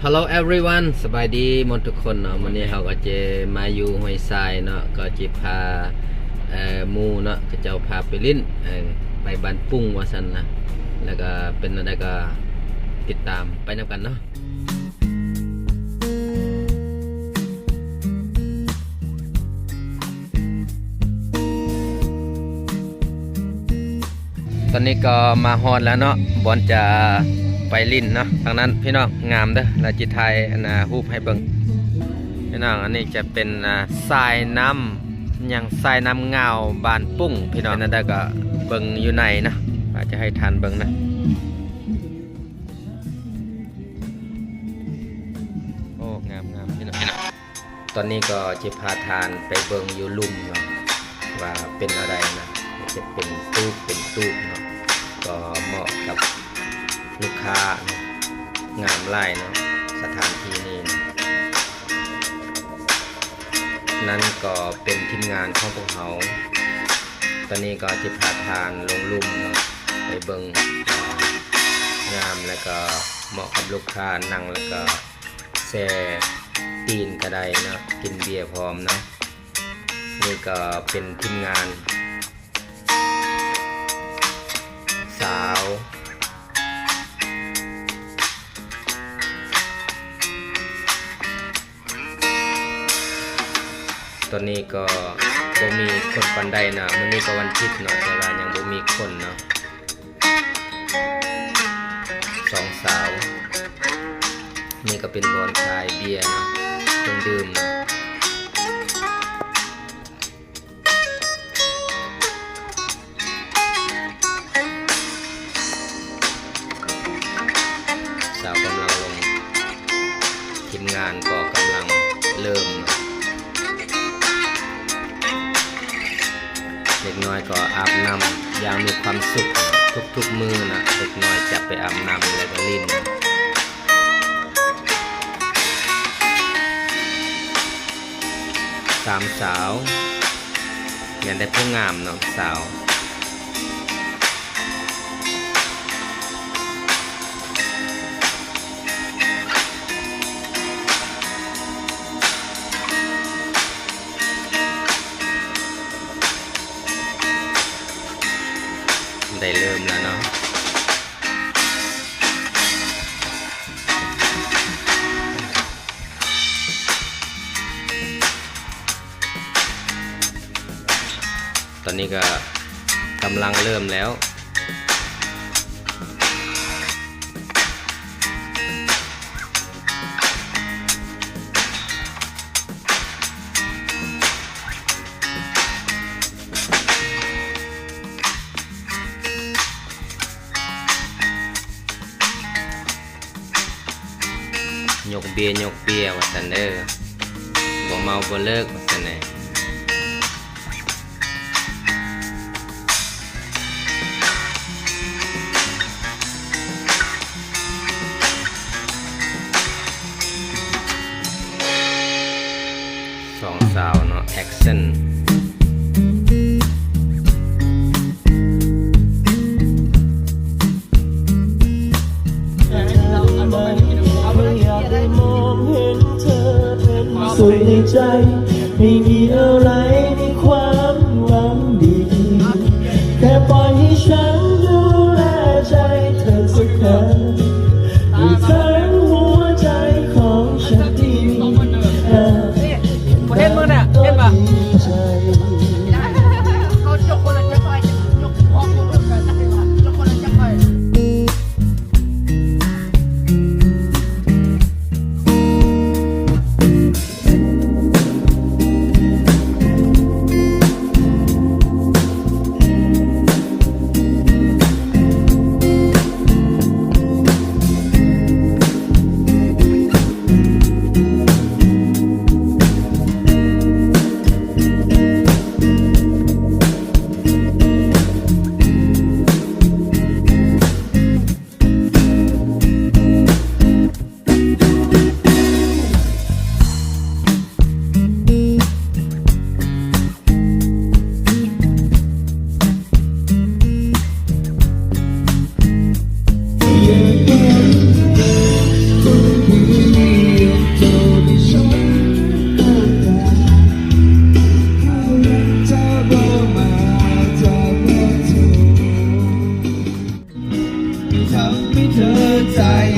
Hello everyone สบายดีหมดทุกคนเนาะวันนี้เราก็จะมาอยู่ห้วยทรายเนาะก็จะพาหมู่เนาะก็จะพาไปลิ้นไปบ้านปุ้งว่าซั่นนะแล้วก็เป็นอะไรก็ติดตามไปนำกันเนาะตอนนี้ก็มาฮอดแล้วเนาะบอนจะไปลิ้นเนาะทางนั้นพี่น้องงามเด้อเราจิไทยรูปให้เบิ่งพี่น้องอันนี้จะเป็นทรายน้ำอย่างทรายน้ำเงาบานปุ้งพี่น้องนั่นได้ก็เบิ่งอยู่ในนะอาจจะให้ทานเบิ่งนะโอ้งามพี่น้องตอนนี้ก็จะพาทานไปเบิ่งอยู่ลุ่มเนาะว่าเป็นอะไรนะจะเป็นตู้เนาะก็เหมาะกับลูกค้างามไล่เนาะสถานที่นี้นั่นก็เป็นทีมงานของพวกเขาตอนนี้ก็จะพาทานลงลุ่มเนาะไปเบิ่งงามแล้วก็เหมาะกับลูกค้านั่งแล้วก็แช่ตีนกระไดเนาะกินเบียร์พร้อมเนาะนี่ก็เป็นทีมงานสาวตอนนี้ก็บ่มีคนปันใดนะมื้อนี้ก็วันอาทิตย์เนาะแต่ว่ายังบ่มีคนเนาะสองสาวนี่ก็เป็นบอนขายเบียร์เนาะเครื่องดื่มเนาะสาวกำลังลงทีมงานก็กำลังเริ่มเด็กน้อยก็อาบน้ำอย่างมีความสุขทุกมือนะเด็กน้อยจะไปอาบน้ำแล้วก็ลิ้นสามสาวอย่างได้ผู้งามเนาะสาวได้เริ่มแล้วเนาะตอนนี้ก็กำลังเริ่มแล้วยกเบียร์ว่าซั่นเด้อบ่เมาบ่เลิกว่าซั่นแหละสองสาวเนาะแอคชั่นสุดในใจไม่มีอะไรในความหวังดีแค่ปล่อยให้ฉันดูแลใจเธอสักครั้งด้วยทั้งหัวใจของฉันที่มีประเทศมึงเนี่ยเห็นปะเขาจกคนละจะคอยจกออกตัวร่วมกันได้ปะจกคนละจะคอยเ ใจ